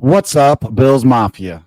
What's up, Bills Mafia?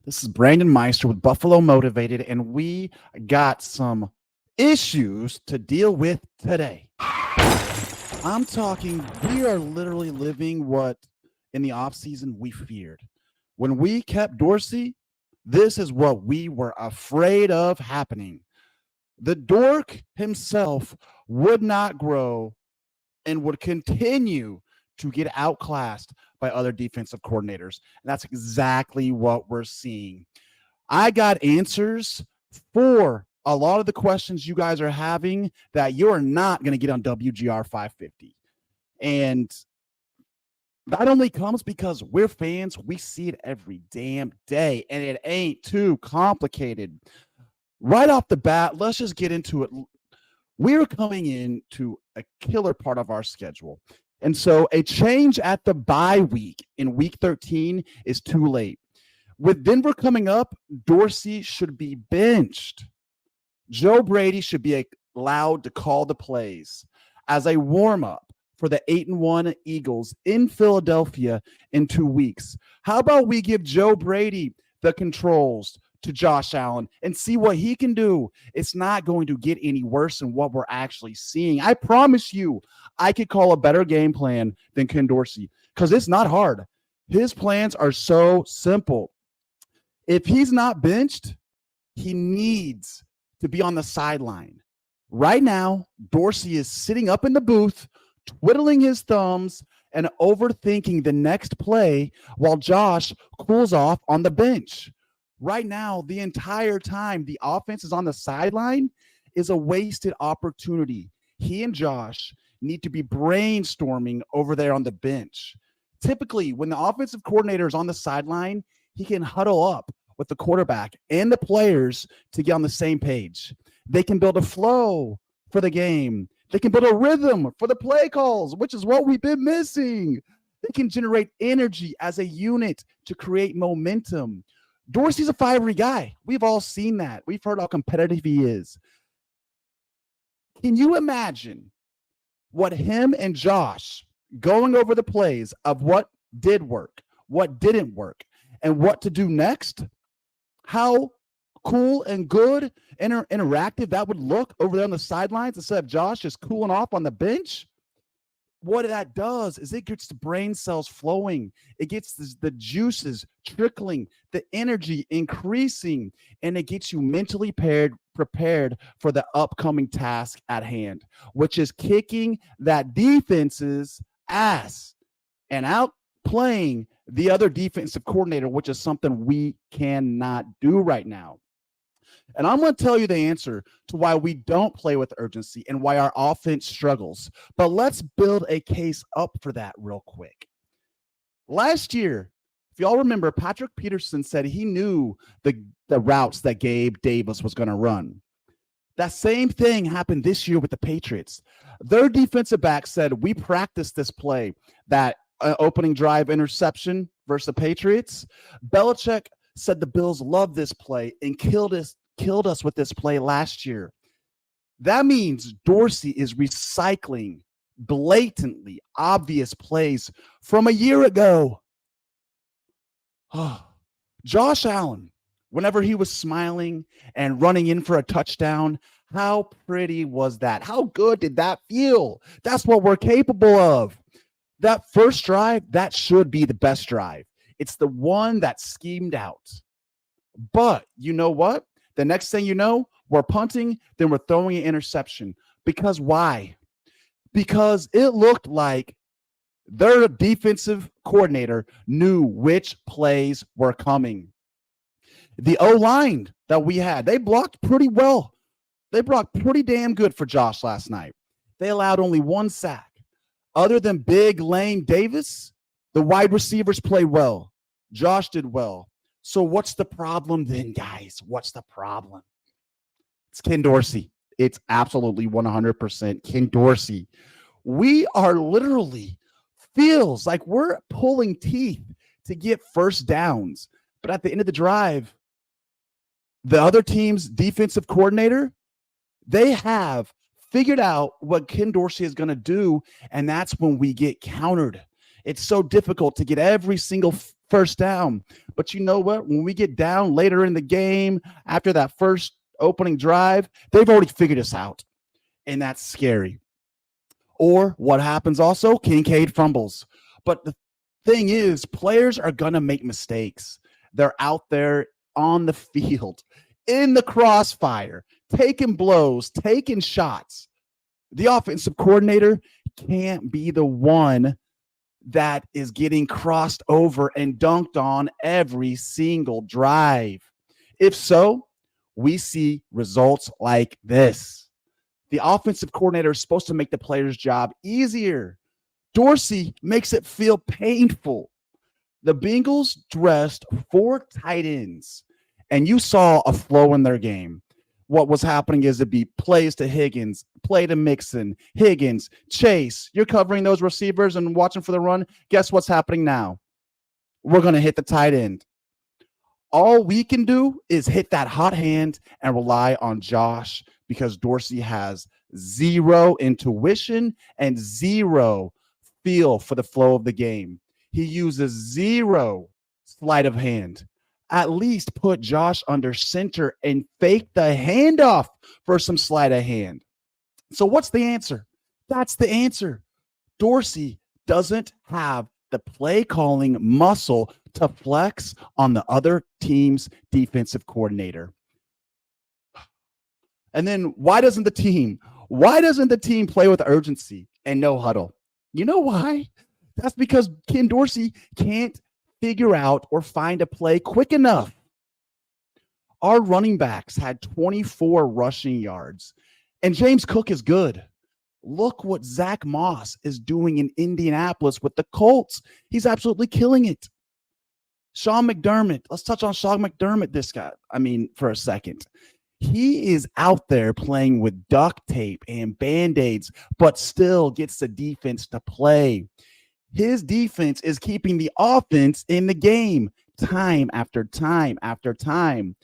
This is Brandon Meister with Buffalo Motivated, and we got some issues to deal with today. I'm talking, we are literally living what in the offseason we feared. When we kept Dorsey, this is what we were afraid of happening. The dork himself would not grow and would continue to get outclassed by other defensive coordinators. And that's exactly what we're seeing. I got answers for a lot of the questions you guys are having that you're not going to get on WGR 550. And that only comes because we're fans. We see it every damn day, and it ain't too complicated. Right off the bat, let's just get into it. We're coming into a killer part of our schedule. And so a change at the bye week in week 13 is too late. With Denver coming up, Dorsey should be benched. Joe Brady should be allowed to call the plays as a warm-up for the 8-1 Eagles in Philadelphia in 2 weeks. How about we give Joe Brady the controls to Josh Allen and see what he can do? It's not going to get any worse than what we're actually seeing. I promise you, I could call a better game plan than Ken Dorsey because it's not hard. His plans are so simple. If he's not benched, he needs to be on the sideline. Right now, Dorsey is sitting up in the booth, twiddling his thumbs and overthinking the next play while Josh cools off on the bench. Right now, the entire time the offense is on the sideline is a wasted opportunity. He and Josh need to be brainstorming over there on the bench. Typically, when the offensive coordinator is on the sideline, he can huddle up with the quarterback and the players to get on the same page. They can build a flow for the game. They can build a rhythm for the play calls, which is what we've been missing. They can generate energy as a unit to create momentum. Dorsey's a fiery guy. We've all seen that. We've heard how competitive he is. Can you imagine what him and Josh going over the plays of what did work, what didn't work, and what to do next? How cool and good, interactive that would look over there on the sidelines instead of Josh just cooling off on the bench? What that does is it gets the brain cells flowing. It gets the juices trickling, the energy increasing, and it gets you mentally prepared for the upcoming task at hand, which is kicking that defense's ass and outplaying the other defensive coordinator, which is something we cannot do right now. And I'm going to tell you the answer to why we don't play with urgency and why our offense struggles. But let's build a case up for that real quick. Last year, if y'all remember, Patrick Peterson said he knew the routes that Gabe Davis was going to run. That same thing happened this year with the Patriots. Their defensive back said, we practiced this play, that opening drive interception versus the Patriots. Belichick said the Bills love this play and killed us with this play last year. That means Dorsey is recycling blatantly obvious plays from a year ago. Josh Allen, whenever he was smiling and running in for a touchdown, how pretty was that? How good did that feel? That's what we're capable of. That first drive, that should be the best drive. It's the one that's schemed out. But you know what? The next thing you know, we're punting, then we're throwing an interception. Because why? Because it looked like their defensive coordinator knew which plays were coming. The O-line that we had, they blocked pretty well. They blocked pretty damn good for Josh last night. They allowed only one sack. Other than Big Lane Davis, the wide receivers played well. Josh did well. So what's the problem then, guys? What's the problem? It's Ken Dorsey. It's absolutely 100% Ken Dorsey. We are literally, feels like we're pulling teeth to get first downs. But at the end of the drive, the other team's defensive coordinator, they have figured out what Ken Dorsey is going to do, and that's when we get countered. It's so difficult to get every single first down. But you know what? When we get down later in the game, after that first opening drive, they've already figured us out. And that's scary. Or what happens also? Kincaid fumbles. But the thing is, players are going to make mistakes. They're out there on the field, in the crossfire, taking blows, taking shots. The offensive coordinator can't be the one that is getting crossed over and dunked on every single drive. If so, we see results like this. The offensive coordinator is supposed to make the player's job easier. Dorsey makes it feel painful. The Bengals dressed 4 tight ends, and you saw a flow in their game. What was happening is it'd be plays to Higgins, play to Mixon, Higgins, Chase. You're covering those receivers and watching for the run. Guess what's happening now? We're going to hit the tight end. All we can do is hit that hot hand and rely on Josh because Dorsey has zero intuition and zero feel for the flow of the game. He uses zero sleight of hand. At least put Josh under center and fake the handoff for some sleight of hand. So what's the answer? That's the answer. Dorsey doesn't have the play calling muscle to flex on the other team's defensive coordinator. And then why doesn't the team play with urgency and no huddle? You know why? That's because Ken Dorsey can't figure out or find a play quick enough. Our running backs had 24 rushing yards, and James Cook is good. Look what Zach Moss is doing in Indianapolis with the Colts. He's absolutely killing it. Sean McDermott. Let's touch on Sean McDermott for a second. He is out there playing with duct tape and Band-Aids, but still gets the defense to play. His defense is keeping the offense in the game time after time after time.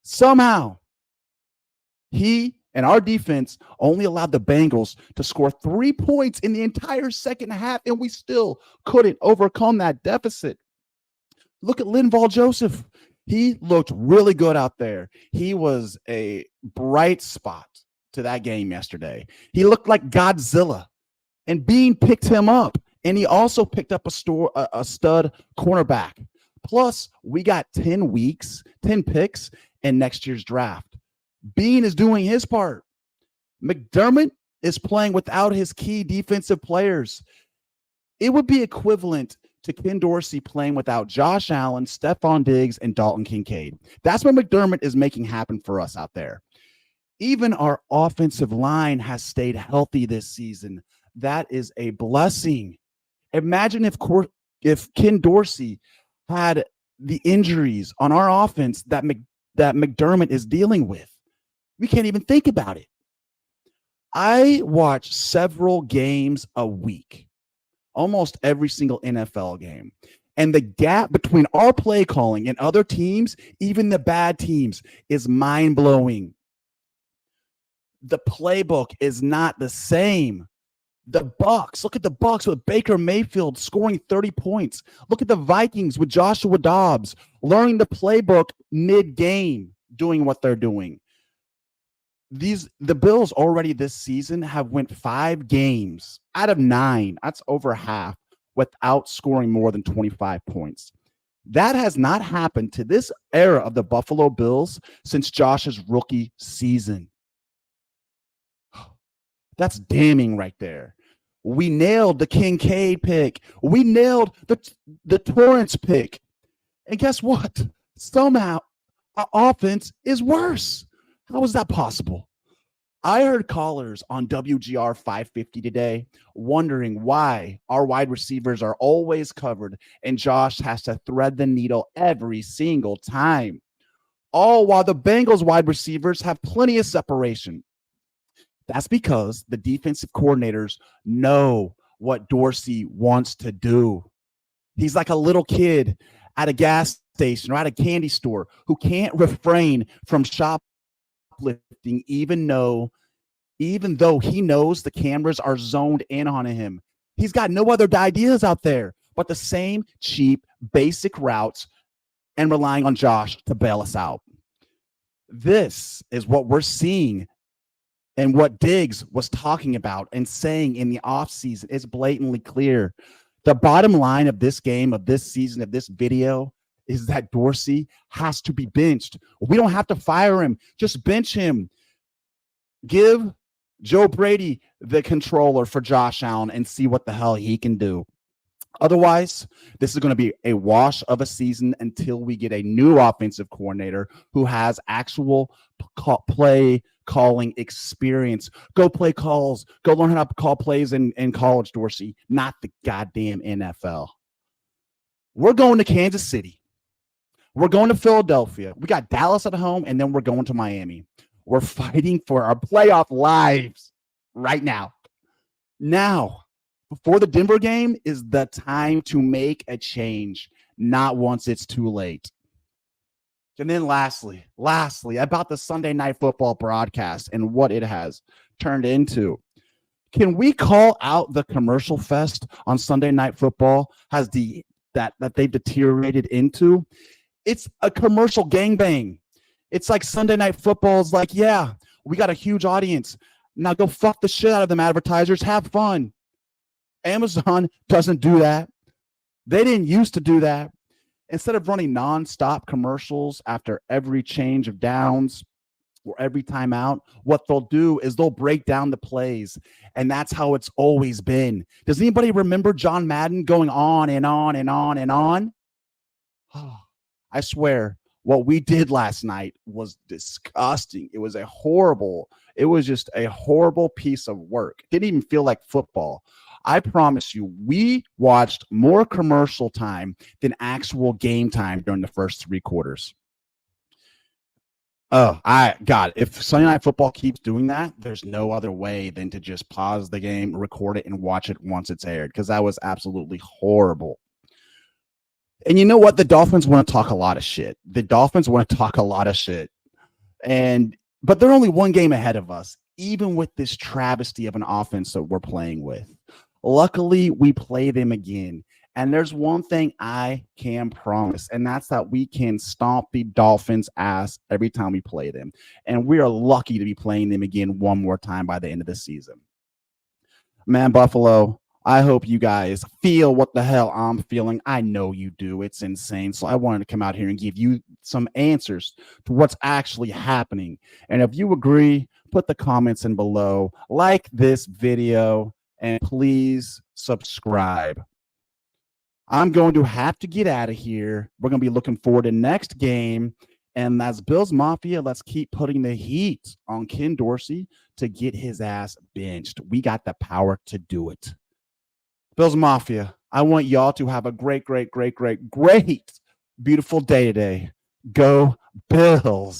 Somehow, he and our defense only allowed the Bengals to score 3 points in the entire second half, and we still couldn't overcome that deficit. Look at Linval Joseph. He looked really good out there. He was a bright spot to that game yesterday. He looked like Godzilla, and Beane picked him up. And he also picked up a stud cornerback. Plus, we got 10 picks in next year's draft. Beane is doing his part. McDermott is playing without his key defensive players. It would be equivalent to Ken Dorsey playing without Josh Allen, Stefon Diggs, and Dalton Kincaid. That's what McDermott is making happen for us out there. Even our offensive line has stayed healthy this season. That is a blessing. Imagine if Ken Dorsey had the injuries on our offense that McDermott is dealing with. We can't even think about it. I watch several games a week, almost every single NFL game. And the gap between our play calling and other teams, even the bad teams, is mind-blowing. The playbook is not the same. The Bucs, look at the Bucs with Baker Mayfield scoring 30 points. Look at the Vikings with Joshua Dobbs learning the playbook mid-game, doing what they're doing. The Bills already this season have went 5 games out of 9. That's over half without scoring more than 25 points. That has not happened to this era of the Buffalo Bills since Josh's rookie season. That's damning right there. We nailed the Kincaid pick. We nailed the Torrance pick. And guess what? Somehow our offense is worse. How is that possible? I heard callers on WGR 550 today wondering why our wide receivers are always covered and Josh has to thread the needle every single time. All while the Bengals wide receivers have plenty of separation. That's because the defensive coordinators know what Dorsey wants to do. He's like a little kid at a gas station or at a candy store who can't refrain from shoplifting even though he knows the cameras are zoned in on him. He's got no other ideas out there but the same cheap, basic routes and relying on Josh to bail us out. This is what we're seeing and what Diggs was talking about and saying in the offseason is blatantly clear. The bottom line of this game, of this season, of this video is that Dorsey has to be benched. We don't have to fire him. Just bench him. Give Joe Brady the controller for Josh Allen and see what the hell he can do. Otherwise, this is going to be a wash of a season until we get a new offensive coordinator who has actual play calling experience. Go play calls. Go learn how to call plays in college, Dorsey, not the goddamn NFL. We're going to Kansas City. We're going to Philadelphia. We got Dallas at home, and then we're going to Miami. We're fighting for our playoff lives right now. Now, before the Denver game is the time to make a change, not once it's too late. And then lastly, about the Sunday Night Football broadcast and what it has turned into. Can we call out the commercial fest on Sunday Night Football that they've deteriorated into? It's a commercial gangbang. It's like Sunday Night Football is like, yeah, we got a huge audience. Now go fuck the shit out of them advertisers. Have fun. Amazon doesn't do that. They didn't used to do that. Instead of running nonstop commercials after every change of downs or every timeout, what they'll do is they'll break down the plays. And that's how it's always been. Does anybody remember John Madden going on and on and on and on? Oh, I swear, what we did last night was disgusting. It was just a horrible piece of work. It didn't even feel like football. I promise you, we watched more commercial time than actual game time during the first three quarters. Oh, if Sunday Night Football keeps doing that, there's no other way than to just pause the game, record it, and watch it once it's aired, because that was absolutely horrible. And you know what? The Dolphins want to talk a lot of shit. But they're only one game ahead of us, even with this travesty of an offense that we're playing with. Luckily, we play them again. And there's one thing I can promise, and that's that we can stomp the Dolphins' ass every time we play them. And we are lucky to be playing them again one more time by the end of the season. Man, Buffalo, I hope you guys feel what the hell I'm feeling. I know you do. It's insane. So I wanted to come out here and give you some answers to what's actually happening. And if you agree, put the comments in below. Like this video. And please subscribe. I'm going to have to get out of here. We're going to be looking forward to next game. And that's Bills Mafia. Let's keep putting the heat on Ken Dorsey to get his ass benched. We got the power to do it. Bills Mafia, I want y'all to have a great, beautiful day today. Go Bills.